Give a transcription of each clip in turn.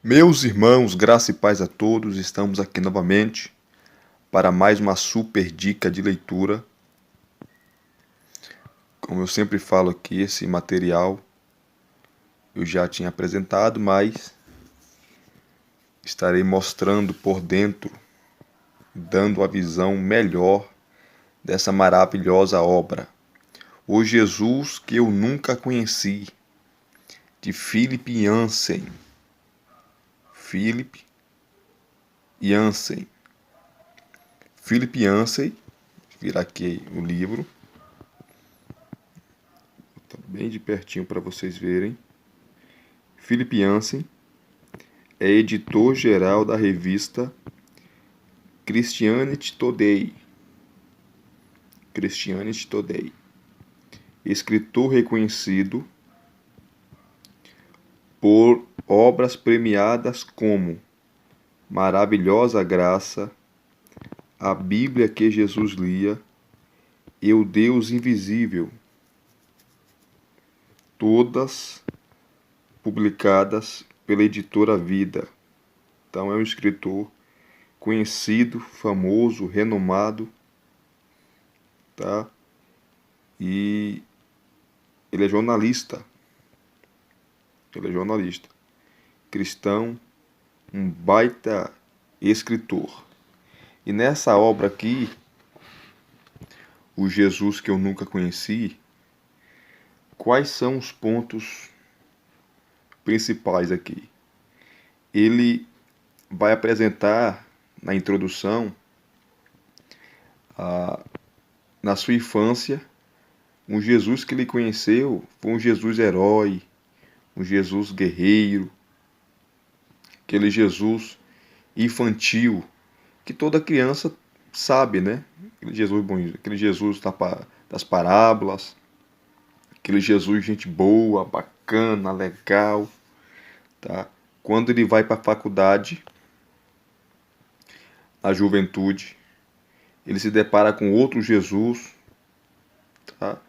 Meus irmãos, graça e paz a todos, estamos aqui novamente para mais uma super dica de leitura. Como eu sempre falo aqui, esse material eu já tinha apresentado, mas estarei mostrando por dentro, dando a visão melhor dessa maravilhosa obra. O Jesus que eu nunca conheci, de Philip Yancey. Philip Yancey. Philip Yancey, virar aqui o livro. Tá bem de pertinho para vocês verem. Philip Yancey é editor-geral da revista Christianity Today. Christianity Today. Escritor reconhecido por obras premiadas como Maravilhosa Graça, A Bíblia que Jesus lia e O Deus Invisível, todas publicadas pela editora Vida. Então é um escritor conhecido, famoso, renomado, tá? E ele é jornalista. Ele é jornalista. Cristão, um baita escritor. E nessa obra aqui, O Jesus que eu nunca conheci, quais são os pontos principais aqui? Ele vai apresentar na introdução, na sua infância, um Jesus que ele conheceu foi um Jesus herói, um Jesus guerreiro, aquele Jesus infantil que toda criança sabe, né? Aquele Jesus bom, aquele Jesus das parábolas, aquele Jesus gente boa, bacana, legal, tá? Quando ele vai para a faculdade, na juventude, ele se depara com outro Jesus, tá?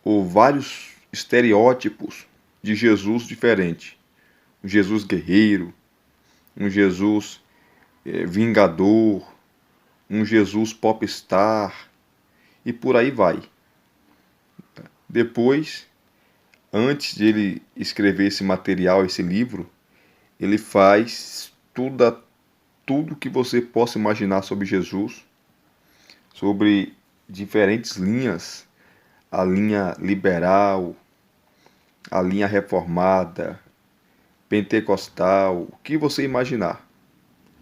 Ou vários estereótipos de Jesus diferente. Um Jesus guerreiro, um Jesus vingador, um Jesus popstar e por aí vai. Depois, antes de ele escrever esse material, esse livro, ele faz tudo que você possa imaginar sobre Jesus, sobre diferentes linhas, a linha liberal, a linha reformada, pentecostal, o que você imaginar.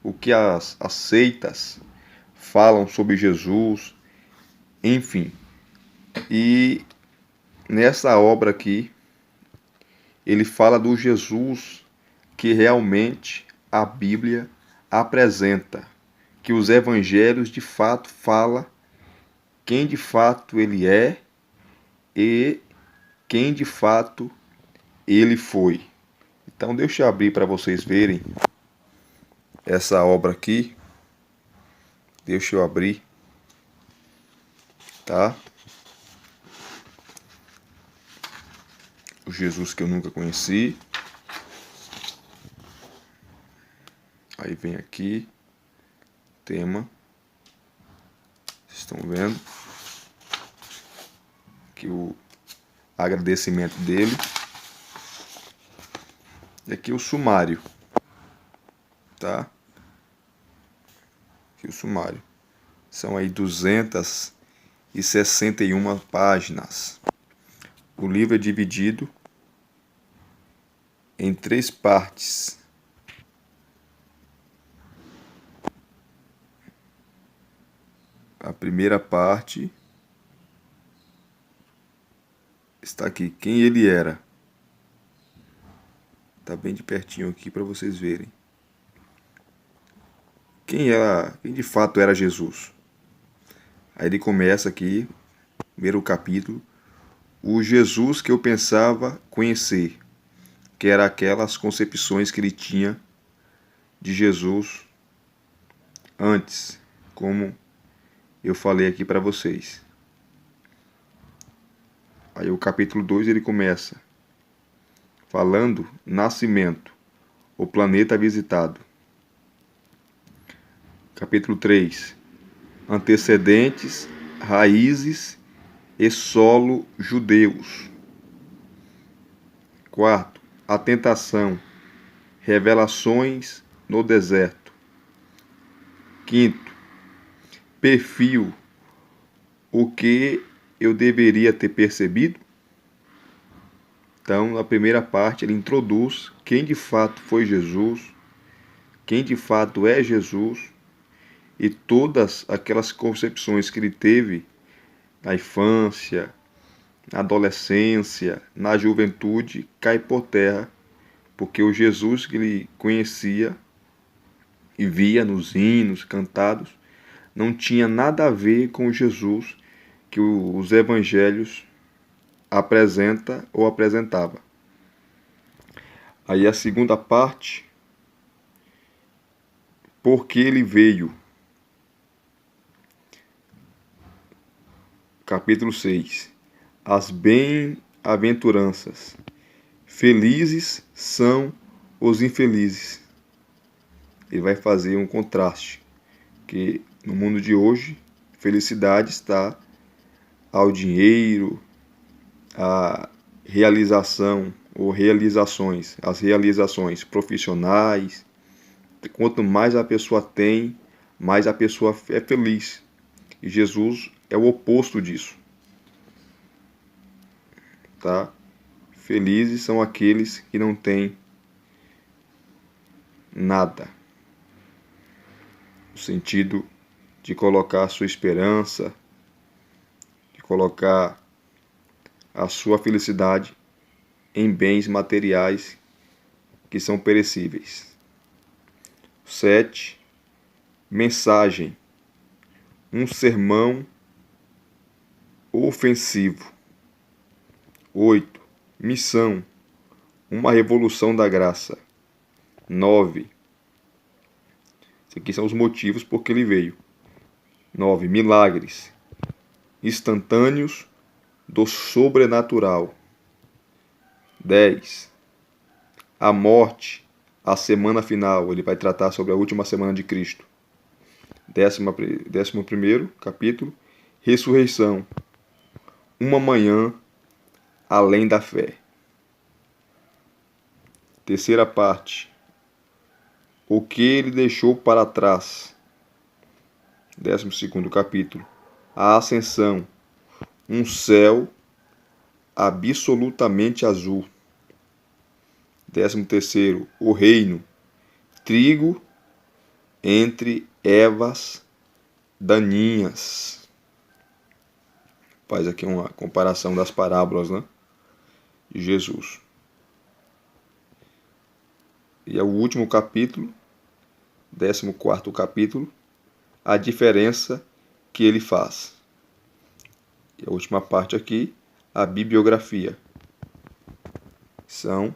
O que as seitas falam sobre Jesus, enfim. E nessa obra aqui, ele fala do Jesus que realmente a Bíblia apresenta, que os evangelhos de fato falam quem de fato ele é e quem de fato ele foi. Então deixa eu abrir para vocês verem essa obra aqui. Deixa eu abrir, tá? O Jesus que eu nunca conheci. Aí vem aqui, tema. Vocês estão vendo? Aqui o agradecimento dele. E aqui o sumário, tá? Aqui o sumário. São aí 261 páginas. O livro é dividido em 3 partes. A primeira parte está aqui, quem ele era. Tá bem de pertinho aqui para vocês verem. Quem de fato era Jesus? Aí ele começa aqui, primeiro capítulo, o Jesus que eu pensava conhecer, que era aquelas concepções que ele tinha de Jesus antes, como eu falei aqui para vocês. Aí o capítulo 2 ele começa falando nascimento, o planeta visitado. Capítulo 3. Antecedentes, raízes e solo judeus. Quarto, a tentação, revelações no deserto. Quinto, perfil, o que eu deveria ter percebido? Então, na primeira parte, ele introduz quem de fato foi Jesus, quem de fato é Jesus, e todas aquelas concepções que ele teve na infância, na adolescência, na juventude, cai por terra, porque o Jesus que ele conhecia e via nos hinos cantados não tinha nada a ver com o Jesus que os evangelhos apresenta ou apresentava. Aí a segunda parte, por que ele veio? Capítulo 6. As bem-aventuranças. Felizes são os infelizes. Ele vai fazer um contraste, que no mundo de hoje, felicidade está ao dinheiro, à realização ou realizações, as realizações profissionais. Quanto mais a pessoa tem, mais a pessoa é feliz. E Jesus é o oposto disso. Tá? Felizes são aqueles que não têm nada. No sentido de colocar a sua esperança, de colocar a sua felicidade em bens materiais que são perecíveis. 7. Mensagem. Um sermão ofensivo. 8. Missão. Uma revolução da graça. 9. Esses aqui são os motivos por que ele veio. 9. Milagres instantâneos do sobrenatural. 10. A morte, a semana final. Ele vai tratar sobre a última semana de Cristo. 11º capítulo. Ressurreição. Uma manhã além da fé. Terceira parte. O que ele deixou para trás. 12º capítulo. A ascensão. Um céu absolutamente azul. 13º. O reino. Trigo entre ervas daninhas. Faz aqui uma comparação das parábolas, né, de Jesus. E é o último capítulo, 14º capítulo, a diferença que ele faz. E a última parte aqui, a bibliografia. São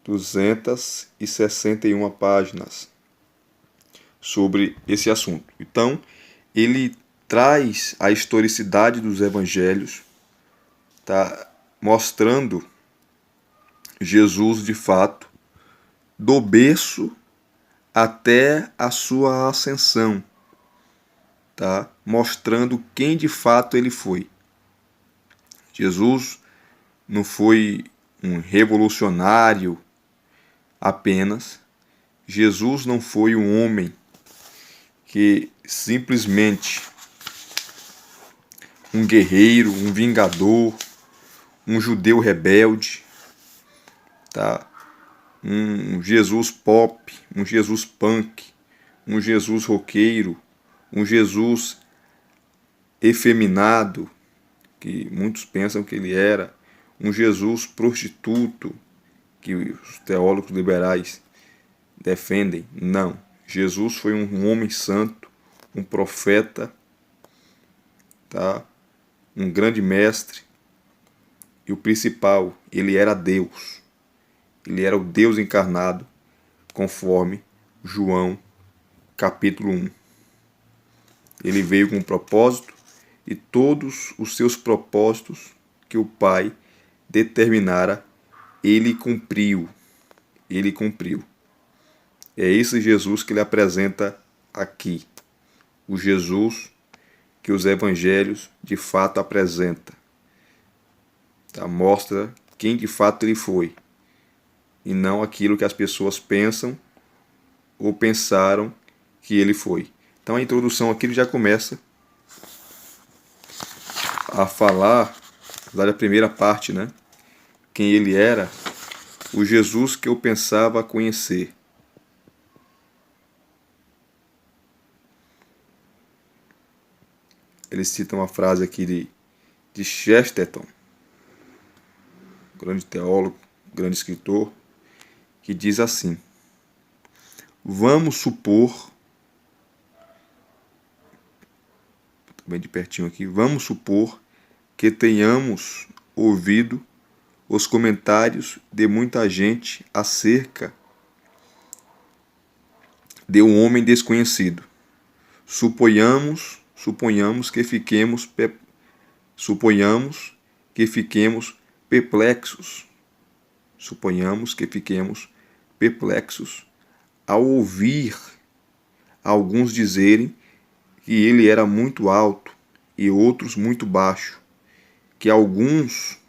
261 páginas sobre esse assunto. Então, ele traz a historicidade dos evangelhos, tá, mostrando Jesus de fato, do berço até a sua ascensão, tá? Mostrando quem de fato ele foi. Jesus não foi um revolucionário apenas. Jesus não foi um homem que simplesmente um guerreiro, um vingador, um judeu rebelde, tá? Um Jesus pop, um Jesus punk, um Jesus roqueiro, um Jesus efeminado, que muitos pensam que ele era, um Jesus prostituto, que os teólogos liberais defendem. Não. Jesus foi um homem santo, um profeta, tá? Um grande mestre, e o principal, ele era Deus. Ele era o Deus encarnado, conforme João capítulo 1. Ele veio com um propósito, e todos os seus propósitos que o Pai determinara, ele cumpriu. Ele cumpriu. É esse Jesus que ele apresenta aqui. O Jesus que os evangelhos de fato apresentam. Tá? Mostra quem de fato ele foi. E não aquilo que as pessoas pensam ou pensaram que ele foi. Então a introdução aqui ele já começa a falar da primeira parte, né? Quem ele era, o Jesus que eu pensava conhecer. Ele cita uma frase aqui de Chesterton, grande teólogo, grande escritor, que diz assim: vamos supor, bem de pertinho aqui, vamos supor que tenhamos ouvido os comentários de muita gente acerca de um homem desconhecido. Suponhamos que fiquemos perplexos. Suponhamos que fiquemos perplexos ao ouvir alguns dizerem que ele era muito alto e outros muito baixo, que alguns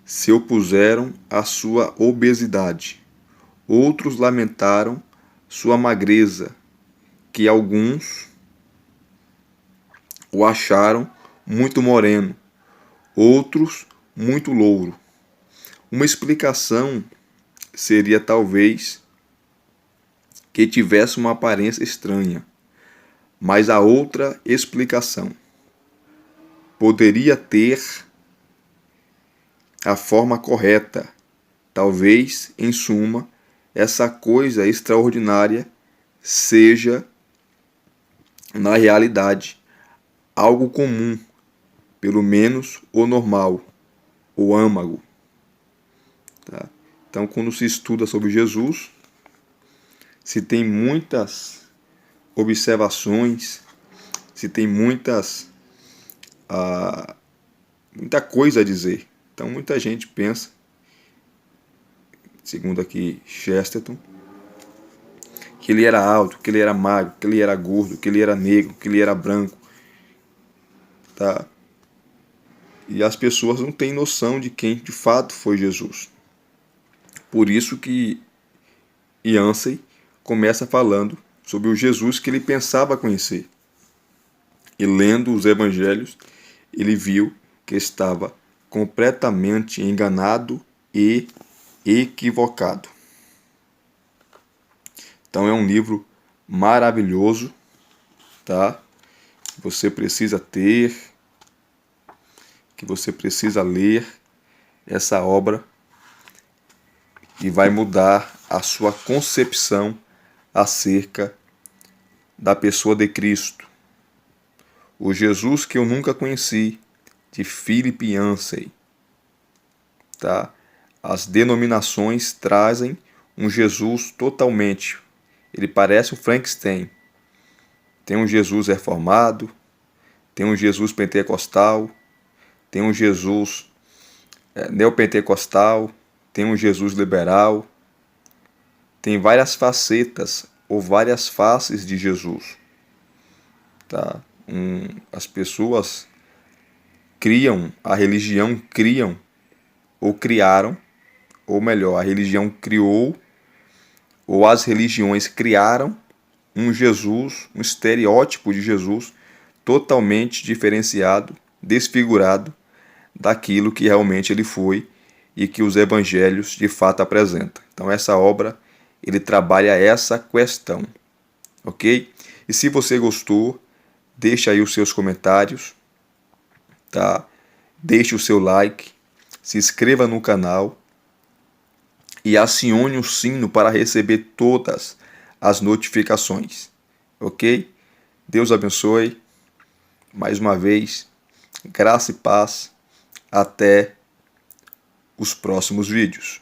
se opuseram à sua obesidade, outros lamentaram sua magreza, que alguns o acharam muito moreno, outros muito louro. Uma explicação seria talvez que tivesse uma aparência estranha, mas a outra explicação poderia ter a forma correta. Talvez, em suma, essa coisa extraordinária seja, na realidade, algo comum, pelo menos o normal, o âmago. Tá? Então, quando se estuda sobre Jesus, se tem muitas observações, se tem muita coisa a dizer. Então, muita gente pensa, segundo aqui Chesterton, que ele era alto, que ele era magro, que ele era gordo, que ele era negro, que ele era branco. Tá? E as pessoas não têm noção de quem de fato foi Jesus. Por isso que Yancey começa falando sobre o Jesus que ele pensava conhecer. E lendo os evangelhos, ele viu que estava completamente enganado e equivocado. Então é um livro maravilhoso, tá? Você precisa ter, que você precisa ler essa obra e vai mudar a sua concepção acerca da pessoa de Cristo. O Jesus que eu nunca conheci, de Philip Yancey. Tá? As denominações trazem um Jesus totalmente. Ele parece um Frankenstein. Tem um Jesus reformado, tem um Jesus pentecostal, tem um Jesus neopentecostal, tem um Jesus liberal. Tem várias facetas ou várias faces de Jesus. Tá? As pessoas criam ou criaram, ou melhor, a religião criou, ou as religiões criaram um Jesus, um estereótipo de Jesus totalmente diferenciado, desfigurado daquilo que realmente ele foi e que os evangelhos de fato apresentam. Então essa obra, ele trabalha essa questão, ok? E se você gostou, deixa aí os seus comentários, tá? Deixe o seu like, se inscreva no canal e acione o sino para receber todas as notificações, ok? Deus abençoe, mais uma vez, graça e paz, até os próximos vídeos.